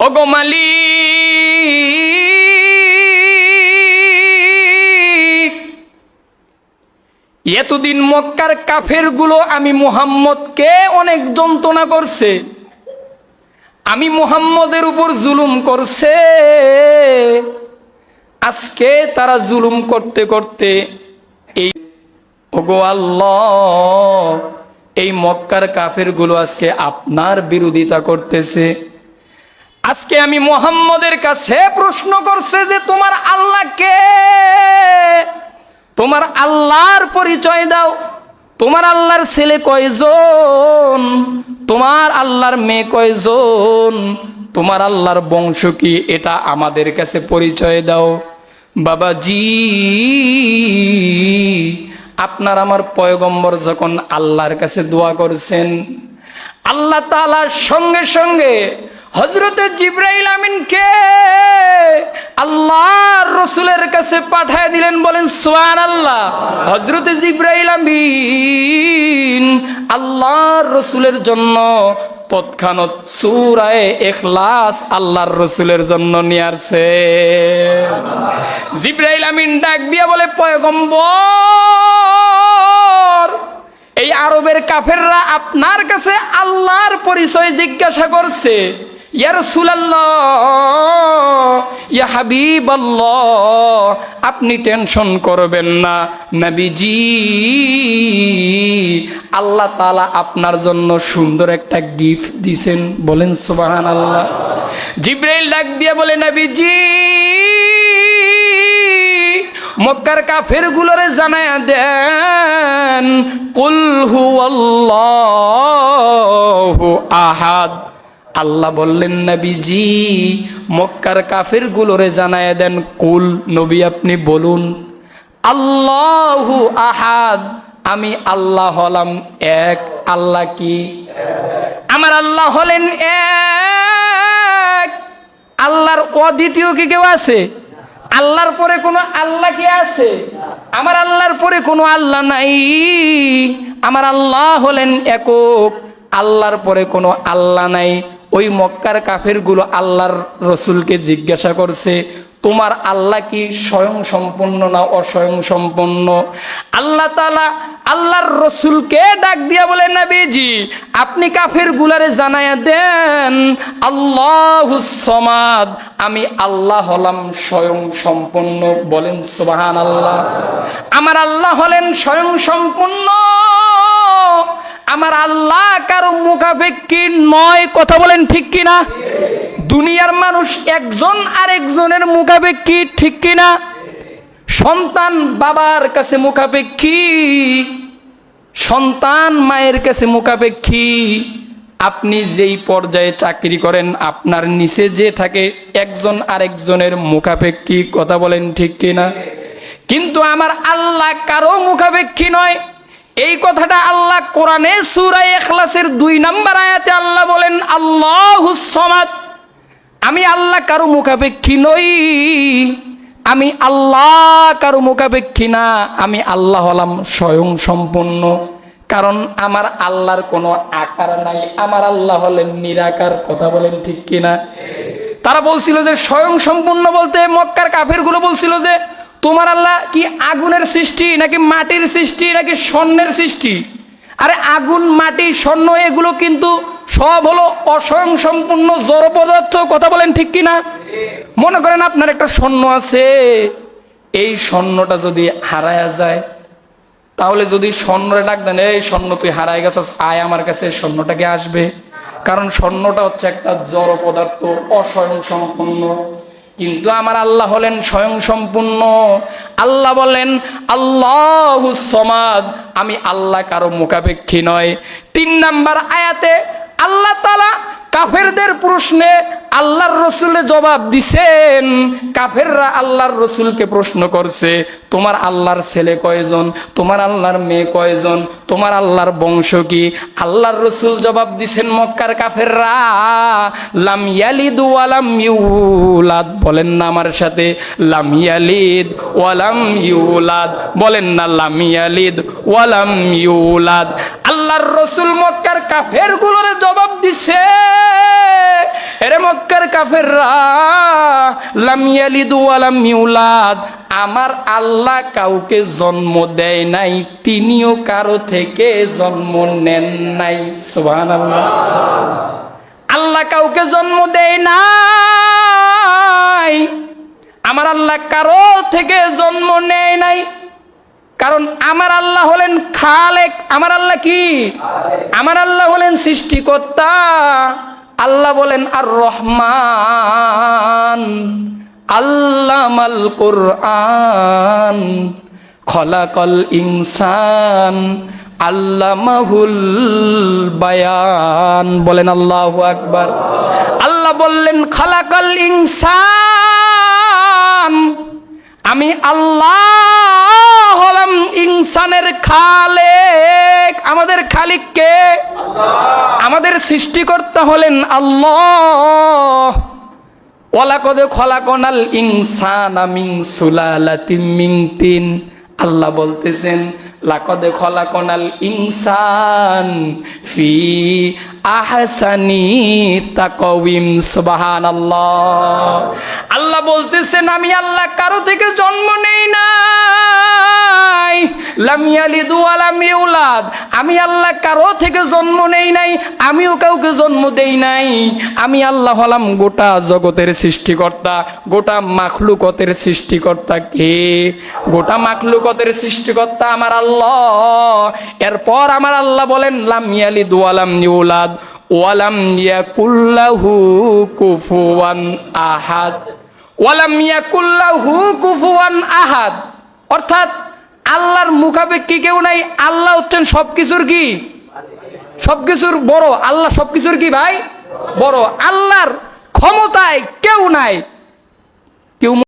ওগো মালিক, এতদিন মক্কার কাফেরগুলো আমি মুহাম্মদকে অনেক যন্ত্রণা করছে, আমি মুহাম্মদের উপর জুলুম করছে। আজকে তারা জুলুম করতে করতে এই ওগো আল্লাহ, এই মক্কার কাফেরগুলো আজকে আপনার বিরোধিতা করতেছে। আজকে আমি মুহাম্মদের কাছে প্রশ্ন করছে যে তোমার আল্লাহ কে? তোমার আল্লাহর পরিচয় দাও। তোমার আল্লাহর ছেলে কয়জন? তোমার আল্লাহর মেয়ে কয়জন? তোমার আল্লাহর বংশ কি? এটা আমাদের কাছে পরিচয় দাও। বাবাজি, আপনার আমার পয়গম্বর যখন আল্লাহর কাছে দোয়া করছেন, আল্লাহ তাআলার সঙ্গে সঙ্গে হযরতে জিবরাইল আমিনকে আল্লাহর রাসূলের কাছে পাঠিয়ে দিলেন। বলেন সুবহানাল্লাহ। হযরতে জিবরাইল আমিন আল্লাহর রাসূলের জন্য তৎক্ষণাৎ সূরা ইখলাস আল্লাহর রাসূলের জন্য নিয়ে আসছে। জিবরাইল আমিন ডাক দিয়া বলে, পয়গম্বর, এই আরবের কাফেররা আপনার কাছে আল্লাহর পরিচয় জিজ্ঞাসা করছে। ইয়া রাসূলুল্লাহ, ইয়া হাবিবাল্লাহ, আপনি টেনশন করবেন না নবীজি, আল্লাহ তাআলা আপনার জন্য সুন্দর একটা গিফট দিবেন। বলেন সুবহানাল্লাহ। জিবরাইল ডাক দিয়ে বলে, নবীজি, মক্কার কাফেরগুলোরে জানায়া দেন, কুল হুয়াল্লাহু আহাদ। আল্লাহ বললেন, নবীজি, মক্কার কাফেরগুলোরে জানায়া দেন, কুল, নবী আপনি বলুন, আল্লাহু আহাদ, আমি আল্লাহ হলাম এক। আল্লাহ কি? আমার আল্লাহ হলেন এক। আল্লাহর অদ্বিতীয় কি কেউ আছে? আল্লাহর পরে কোনো আল্লাহ কি আছে? আমার আল্লাহর পরে কোনো আল্লাহ নাই। আমার আল্লাহ হলেন একক, আল্লাহর পরে কোনো আল্লাহ নাই। ওই মক্কার কাফেরগুলো আল্লাহর রসুলকে জিজ্ঞাসা করছে, তোমার আল্লাহ কি স্বয়ং সম্পূর্ণ না অস্বয়ং সম্পূর্ণ? আল্লাহ তাআলা আল্লাহর রসুলকে ডাক দিয়া বলে, নবীজি, আপনি কাফেরগুলারে জানায়া দেন, আল্লাহুস সামাদ, আমি আল্লাহ হলাম স্বয়ং সম্পূর্ণ। বলেন সুবহানাল্লাহ। আমার আল্লাহ হলেন স্বয়ং সম্পূর্ণ। আমার আল্লাহ কারো মুখাপেক্ষী নয়। কথা বলেন ঠিক কিনা? দুনিয়ার মানুষ একজন আরেকজনের মুখাপেক্ষী, ঠিক কিনা? সন্তান বাবার কাছে মুখাপেক্ষী, সন্তান মায়ের কাছে মুখাপেক্ষী। আপনি যেই পর্যায়ে চাকরি করেন, আপনার নিচে যে থাকে একজন আরেকজনের মুখাপেক্ষী। কথা বলেন ঠিক কিনা? কিন্তু আমার আল্লাহ কারো মুখাপেক্ষী নয়। এই কথাটা আল্লাহ কোরআনে সূরা ইখলাসের 2 নম্বর আয়াতে আল্লাহ বলেন, আল্লাহুস সামাদ, আমি আল্লাহ কারো মুখাপেক্ষী নই। আমি আল্লাহ কারো মুখাপেক্ষী না। আমি আল্লাহ হলাম স্বয়ং সম্পূর্ণ। কারণ আমার আল্লাহর কোনো আকার নাই। আমার আল্লাহ হলেন নিরাকার। কথা বলেন ঠিক কিনা? তারা বলছিল যে স্বয়ং সম্পূর্ণ বলতে, মক্কার কাফেরগুলো বলছিল যে তোমার আল্লাহ কি আগুনের সৃষ্টি, নাকি মাটির সৃষ্টি, নাকি স্বর্ণের সৃষ্টি? আরে আগুন, মাটি, স্বর্ণ এগুলো কিন্তু সব হলো অস্বয়ং সম্পূর্ণ জড় পদার্থ। কথা বলেন ঠিক কিনা? মনে করেন আপনার একটা স্বর্ণ আছে, এই স্বর্ণটা যদি হারায়া যায়, তাহলে যদি স্বর্ণরে ডাক দেন, এই স্বর্ণ তুই হারায় গেছিস, আয় আমার কাছে, স্বর্ণটাকে আসবে। কারণ স্বর্ণটা হচ্ছে একটা জড় পদার্থ, অস্বয়ং সম্পূর্ণ। কিন্তু আমার আল্লাহ হলেন স্বয়ং সম্পূর্ণ। আল্লাহ বলেন, আল্লাহুস সামাদ, আমি আল্লাহ কারো মুখাপেক্ষী নয়। 3 নম্বর আয়াতে আল্লাহ তাআলা কাফেরদের প্রশ্নে আল্লাহর রসুলের জবাব দিছেন। কাফেররা আল্লাহর রসুলকে প্রশ্ন করছে, তোমার আল্লাহর ছেলে কয়জন? তোমার আল্লাহর মেয়ে কয়জন? তোমার আল্লাহর বংশ কি? আল্লাহর রসুল জবাব দিছেন, মক্কার কাফেররা, লাম ইয়ালিদ ওয়া লাম ইউলাদ। বলেন না আমার সাথে, লাম ইয়ালিদ ওয়া লাম ইউলাদ। বলেন না, লাম ইয়ালিদ ওয়া লাম ইউলাদ। আল্লাহর রসুল মক্কার কাফেরগুলোর জবাব দিছে, এরে মক্কার কাফেররা লাম ইয়ালিদ ওয়া লাম ইউলাদ, আমার আল্লাহ কাউকে জন্ম দেয় নাই, তিনিও কারো থেকে জন্ম নেন নাই। সুবহানাল্লাহ। আল্লাহ কাউকে জন্ম দেয় নাই, আমার আল্লাহ কারো থেকে জন্ম নেয় নাই, কারণ আমার আল্লাহ হলেন খালেক। আমার আল্লাহ কি? আমার আল্লাহ হলেন সৃষ্টিকর্তা। আল্লাহ বলেন আর রহমান আল্লামাল কুরআন খলাকাল ইনসান আল্লামাহুল বায়ান। বলেন আল্লাহু আকবার। আল্লাহ বললেন খালাকাল ইনসান, আমি আল্লাহ হলাম ইনসানের খালেক। আমাদের খালিক কে? আমাদের সৃষ্টিকর্তা হলেন আল্লাহ। ওয়ালাকাদ খলাকনাল ইনসানা মিন সুলালাতিন মিন তিন। আল্লাহ বলতেছেন লাকাদ খলাকনাল ইনসান ফি আহসানি তাকওয়িম। সুবহানাল্লাহ। আল্লাহ বলতেছেন আমি আল্লাহ কারো থেকে জন্ম নেই নাই, লাম ইয়ালিদ ওয়া লাম ইউলাদ, আমি আল্লাহ কারো থেকে জন্ম নেই নাই, আমিও কাউকে জন্ম দেই নাই। আমি আল্লাহ হলাম গোটা জগতের সৃষ্টিকর্তা। গোটা মাখলুকতের সৃষ্টিকর্তা কে? গোটা মাখলুকতের সৃষ্টিকর্তা আমার আল্লাহ। এরপর আমার আল্লাহ বলেন লাম ইয়ালিদ ওয়া লাম ইউলাদ ওয়া লাম ইয়াকুল লাহু কুফুয়ান আহাদ। ওয়া লাম ইয়াকুল লাহু কুফুয়ান আহাদ, অর্থাৎ আল্লাহর মুখাপেক্ষী কেউ নাই। আল্লাহ হচ্ছেন সবকিছুর কি? সবকিছুর বড়। আল্লাহ সবকিছুর কি ভাই? বড়। আল্লাহর ক্ষমতায় কেউ নাই। কেউ